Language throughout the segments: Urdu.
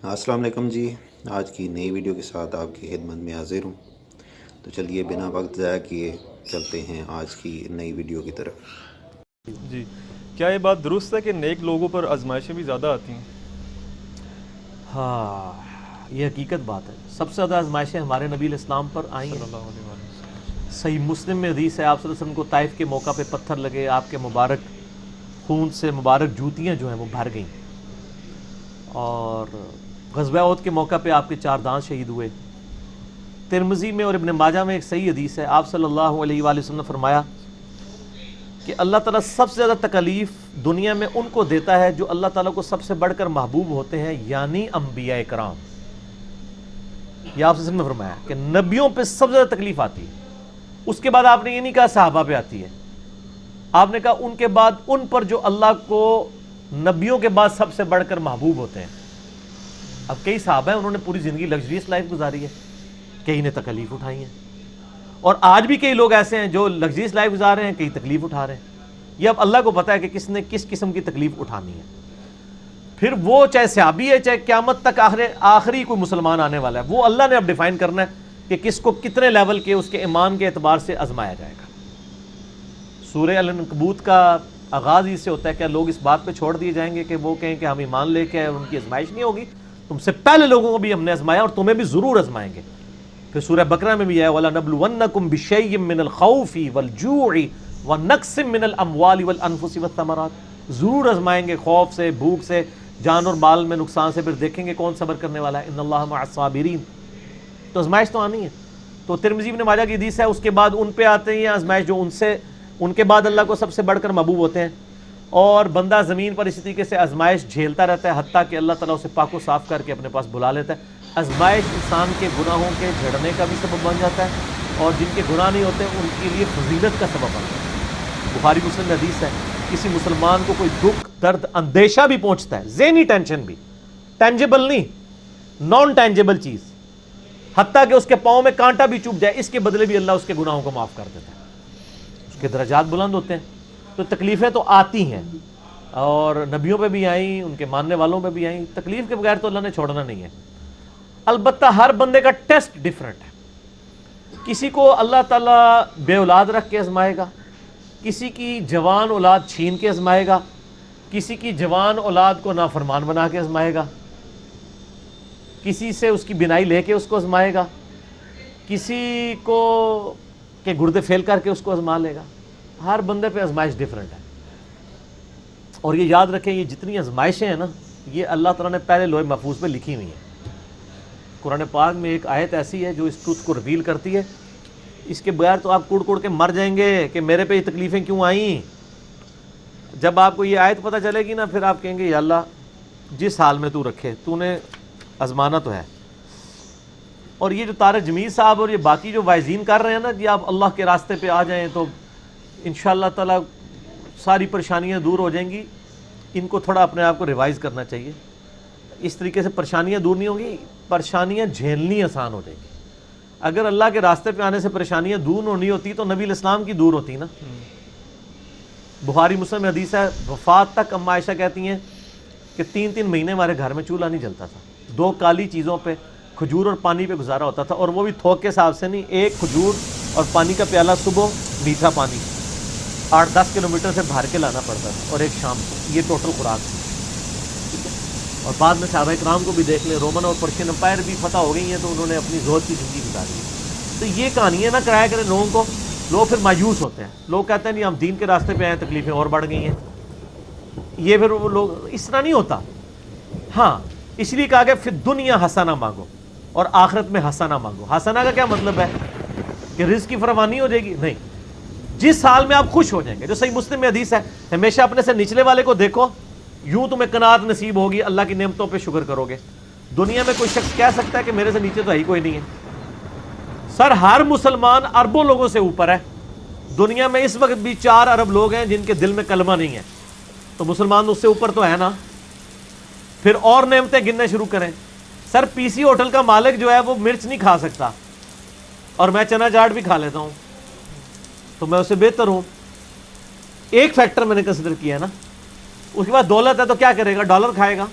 السلام علیکم جی، آج کی نئی ویڈیو کے ساتھ آپ کی خدمت میں حاضر ہوں۔ تو چلیے بنا وقت ضائع کیے چلتے ہیں آج کی نئی ویڈیو کی طرف۔ جی، کیا یہ بات درست ہے کہ نیک لوگوں پر آزمائشیں بھی زیادہ آتی ہیں؟ ہاں، یہ حقیقت بات ہے۔ سب سے زیادہ آزمائشیں ہمارے نبی علیہ السلام پر آئی صلی ہیں۔ اللہ علیہ وسلم۔ صحیح مسلم میں حدیث ہے، آپ صلی اللہ علیہ وسلم کو طائف کے موقع پہ پتھر لگے، آپ کے مبارک خون سے مبارک جوتیاں جو ہیں وہ بھر گئیں، اور غزوہ احد کے موقع پہ آپ کے 4 دانت شہید ہوئے۔ ترمذی میں اور ابن ماجہ میں ایک صحیح حدیث ہے، آپ صلی اللہ علیہ وآلہ وسلم نے فرمایا کہ اللہ تعالیٰ سب سے زیادہ تکلیف دنیا میں ان کو دیتا ہے جو اللہ تعالیٰ کو سب سے بڑھ کر محبوب ہوتے ہیں، یعنی انبیاء کرام۔ یہ آپ سے نے فرمایا کہ نبیوں پہ سب سے زیادہ تکلیف آتی ہے۔ اس کے بعد آپ نے یہ نہیں کہا صحابہ پہ آتی ہے، آپ نے کہا ان کے بعد ان پر جو اللہ کو نبیوں کے بعد سب سے بڑھ کر محبوب ہوتے ہیں۔ اب کئی صحابہ ہیں، انہوں نے پوری زندگی لگژریس لائف گزاری ہے، کئی نے تکلیف اٹھائی ہیں، اور آج بھی کئی لوگ ایسے ہیں جو لگژریس لائف گزار رہے ہیں، کئی تکلیف اٹھا رہے ہیں۔ یہ اب اللہ کو پتہ ہے کہ کس نے کس قسم کی تکلیف اٹھانی ہے۔ پھر وہ چاہے صحابی ہے، چاہے قیامت تک آخری کوئی مسلمان آنے والا ہے، وہ اللہ نے اب ڈیفائن کرنا ہے کہ کس کو کتنے لیول کے اس کے ایمان کے اعتبار سے آزمایا جائے گا۔ سورہ العنکبوت کا آغاز اس سے ہوتا ہے کہ لوگ اس بات پہ چھوڑ دیے جائیں گے کہ وہ کہیں کہ ہم ایمان لے کے اور ان کی آزمائش نہیں ہوگی، تم سے پہلے لوگوں کو بھی ہم نے آزمایا اور تمہیں بھی ضرور آزمائیں گے۔ پھر سورہ بقرہ میں بھی ہے وَلَنَبْلُوَنَّكُمْ بِشَيْءٍ مِّنَ الْخَوْفِ وَالْجُوعِ وَنَقْصٍ مِّنَ الْأَمْوَالِ وَالْأَنفُسِ وَالثَّمَرَاتِ، ضرور آزمائیں گے، خوف سے، بھوک سے، جان اور مال میں نقصان سے، پھر دیکھیں گے کون صبر کرنے والا ہے۔ ان اللہ مع الصابرین۔ تو آزمائش تو آنی ہے۔ تو ترمذی ابن ماجہ کی حدیث ہے، اس کے بعد ان پہ آتے ہیں آزمائش جو ان کے بعد اللہ کو سب سے بڑھ کر محبوب ہوتے ہیں، اور بندہ زمین پر اسی طریقے سے آزمائش جھیلتا رہتا ہے، حتیٰ کہ اللہ تعالیٰ اسے پاک و صاف کر کے اپنے پاس بلا لیتا ہے۔ آزمائش انسان کے گناہوں کے جھڑنے کا بھی سبب بن جاتا ہے، اور جن کے گناہ نہیں ہوتے ان کے لیے فضیلت کا سبب بن جاتا ہے۔ بخاری مسلم میں حدیث ہے، کسی مسلمان کو کوئی دکھ، درد، اندیشہ بھی پہنچتا ہے، ذہنی ٹینشن بھی، ٹینجیبل نہیں، نان ٹینجیبل چیز، حتیٰ کہ اس کے پاؤں میں کانٹا بھی چوب جائے، اس کے بدلے بھی اللہ اس کے گناہوں کو معاف کر دیتا ہے، اس کے درجات بلند ہوتے ہیں۔ تو تکلیفیں تو آتی ہیں، اور نبیوں پہ بھی آئیں، ان کے ماننے والوں پہ بھی آئیں، تکلیف کے بغیر تو اللہ نے چھوڑنا نہیں ہے۔ البتہ ہر بندے کا ٹیسٹ ڈیفرنٹ ہے، کسی کو اللہ تعالیٰ بے اولاد رکھ کے آزمائے گا، کسی کی جوان اولاد چھین کے آزمائے گا، کسی کی جوان اولاد کو نافرمان بنا کے آزمائے گا، کسی سے اس کی بینائی لے کے اس کو آزمائے گا، کسی کو کے گردے فیل کر کے اس کو آزما لے گا۔ ہر بندے پہ آزمائش ڈیفرنٹ ہے، اور یہ یاد رکھیں یہ جتنی آزمائشیں ہیں نا، یہ اللہ تعالیٰ نے پہلے لوح محفوظ پہ لکھی ہوئی ہیں۔ قرآن پاک میں ایک آیت ایسی ہے جو اس ٹروتھ کو ریویل کرتی ہے، اس کے بغیر تو آپ کڑ کڑ کے مر جائیں گے کہ میرے پہ یہ تکلیفیں کیوں آئیں۔ جب آپ کو یہ آیت پتہ چلے گی نا، پھر آپ کہیں گے یا اللہ جس حال میں تو رکھے، تو نے آزمانا تو ہے۔ اور یہ جو طارق جمیل صاحب اور یہ باقی جو وائزین کر رہے ہیں نا، جی آپ اللہ کے راستے پہ آ جائیں تو انشاءاللہ تعالیٰ ساری پریشانیاں دور ہو جائیں گی۔ ان کو تھوڑا اپنے آپ کو ریوائز کرنا چاہیے، اس طریقے سے پریشانیاں دور نہیں ہوں گی، پریشانیاں جھیلنی آسان ہو جائیں گی۔ اگر اللہ کے راستے پہ آنے سے پریشانیاں دور نہیں ہوتی تو نبی علیہ السلام کی دور ہوتی نا۔ بخاری مسلم میں حدیث ہے، وفات تک اما عائشہ کہتی ہیں کہ 3 مہینے ہمارے گھر میں چولہا نہیں جلتا تھا، 2 کالی چیزوں پہ، کھجور اور پانی پہ گزارا ہوتا تھا، اور وہ بھی تھوک کے حساب سے نہیں، 1 کھجور اور پانی کا پیالہ صبح، میٹھا پانی 8-10 کلومیٹر سے بھر کے لانا پڑتا تھا، اور 1 شام کو، یہ ٹوٹل خوراک تھی۔ اور بعد میں صحابہ کرام کو بھی دیکھ لیں، رومن اور پرشین امپائر بھی فتح ہو گئی ہیں تو انہوں نے اپنی زہد کی زندگی گزاری۔ تو یہ کہانیاں نہ کرایا کریں لوگوں کو، لوگ پھر مایوس ہوتے ہیں، لوگ کہتے ہیں نہیں ہم دین کے راستے پہ آئے ہیں، تکلیفیں اور بڑھ گئی ہیں۔ یہ پھر وہ لوگ اس طرح نہیں ہوتا۔ ہاں اس لیے کہا کہ پھر دنیا حسنہ مانگو اور آخرت میں حسنہ مانگو۔ حسنہ کا کیا مطلب ہے کہ رزق کی فراوانی ہو جائے گی؟ نہیں، جس حال میں آپ خوش ہو جائیں گے۔ جو صحیح مسلم میں حدیث ہے، ہمیشہ اپنے سے نچلے والے کو دیکھو، یوں تمہیں قناعت نصیب ہوگی، اللہ کی نعمتوں پہ شکر کرو گے۔ دنیا میں کوئی شخص کہہ سکتا ہے کہ میرے سے نیچے تو ہی کوئی نہیں ہے؟ سر ہر مسلمان اربوں لوگوں سے اوپر ہے۔ دنیا میں اس وقت بھی 4 ارب لوگ ہیں جن کے دل میں کلمہ نہیں ہے، تو مسلمان اس سے اوپر تو ہے نا۔ پھر اور نعمتیں گننے شروع کریں۔ سر پی سی ہوٹل کا مالک جو ہے وہ مرچ نہیں کھا سکتا، اور میں چنا چاٹ بھی کھا لیتا ہوں، تو میں اسے بہتر ہوں۔ ایک فیکٹر میں نے کنسیڈر کیا ہے نا۔ اس کے بعد دولت ہے تو کیا کرے گا؟ ڈالر کھائے گا۔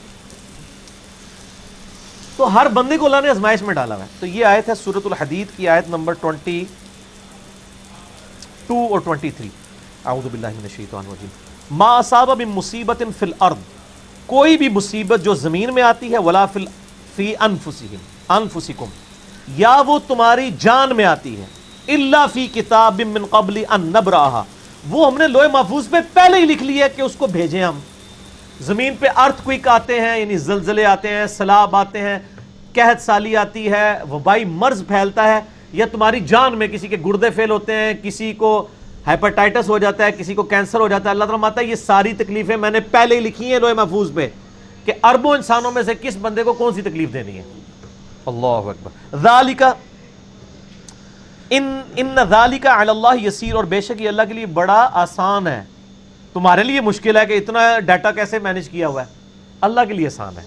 تو ہر بندے کو اللہ نے آزمائش میں ڈالا ہوا ہے. تو یہ آیت ہے سورۃ الحدید کی آیت نمبر 22 اور 23. اعوذ باللہ من الشیطان الرجیم. ما اصاب من مصیبت فی الارض، کوئی بھی مصیبت جو زمین میں آتی ہے، ولا فی انفسکم، یا وہ تمہاری جان میں آتی ہے، الا فی کتاب من قبل ان نبرأها، وہ ہم نے لوح محفوظ پہ پہلے ہی لکھ لیا ہے کہ اس کو بھیجیں ہم. زمین پہ ارتھ کوئک آتے ہیں، یعنی زلزلے آتے ہیں، سیلاب آتے ہیں، قحط سالی آتی ہے، وبائی مرض پھیلتا ہے، یا تمہاری جان میں کسی کے گردے فیل ہوتے ہیں، کسی کو ہیپاٹائٹس ہو جاتا ہے، کسی کو کینسر ہو جاتا ہے. اللہ تعالیٰ ماتا ہے یہ ساری تکلیفیں میں نے پہلے ہی لکھی ہیں لوح محفوظ پہ کہ اربوں انسانوں میں سے کس بندے کو کون سی تکلیف دینی ہے. اللہ اکبر. ذالک ان ذالک علی اللہ یسیر، اور بے شک یہ اللہ کے لیے بڑا آسان ہے. تمہارے لیے مشکل ہے کہ اتنا ڈیٹا کیسے مینج کیا ہوا ہے، اللہ کے لیے آسان ہے.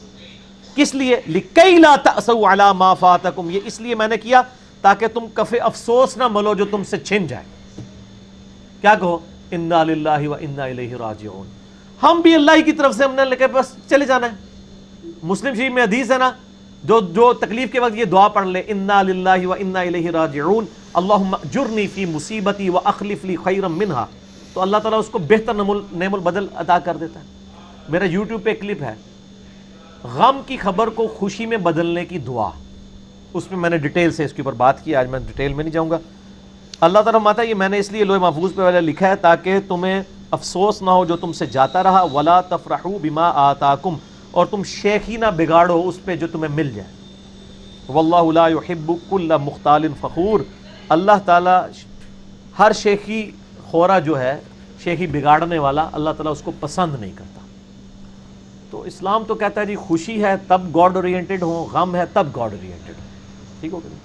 کس لیے؟ لکی لا تأسوا علی ما فاتکم، یہ اس لیے میں نے کیا تاکہ تم کف افسوس نہ ملو جو تم سے چھن جائے. کیا کہو؟ انا للہ و انا الیہ راجعون، ہم بھی اللہ کی طرف سے ہم نے لے کے بس چلے جانا ہے. مسلم شریف میں حدیث ہے نا، جو تکلیف کے وقت یہ دعا پڑھ لے، انا للہ و انا الیہ راجعون اللہم اجرنی فی مصیبتی و اخلف لی خیرا منہا، تو اللہ تعالیٰ اس کو بہتر نعم البدل عطا کر دیتا ہے. میرا یوٹیوب پہ ایک کلپ ہے، غم کی خبر کو خوشی میں بدلنے کی دعا، اس میں نے ڈیٹیل سے اس کے اوپر بات کی، آج میں ڈیٹیل میں نہیں جاؤں گا. اللہ تعالیٰ ماتا یہ میں نے اس لیے لوح محفوظ پہ والا لکھا ہے تاکہ تمہیں افسوس نہ ہو جو تم سے جاتا رہا، ولا تفرحوا بما آتاکم، اور تم شیخی نہ بگاڑو اس پہ جو تمہیں مل جائے. واللہ لا يحب كل مختال فخور، اللہ تعالیٰ ہر شیخی خورا جو ہے، شیخی بگاڑنے والا، اللہ تعالیٰ اس کو پسند نہیں کرتا. تو اسلام تو کہتا ہے جی خوشی ہے تب گاڈ اورینٹڈ ہو، غم ہے تب گاڈ اورینٹڈ ہو. ٹھیک ہو گیا؟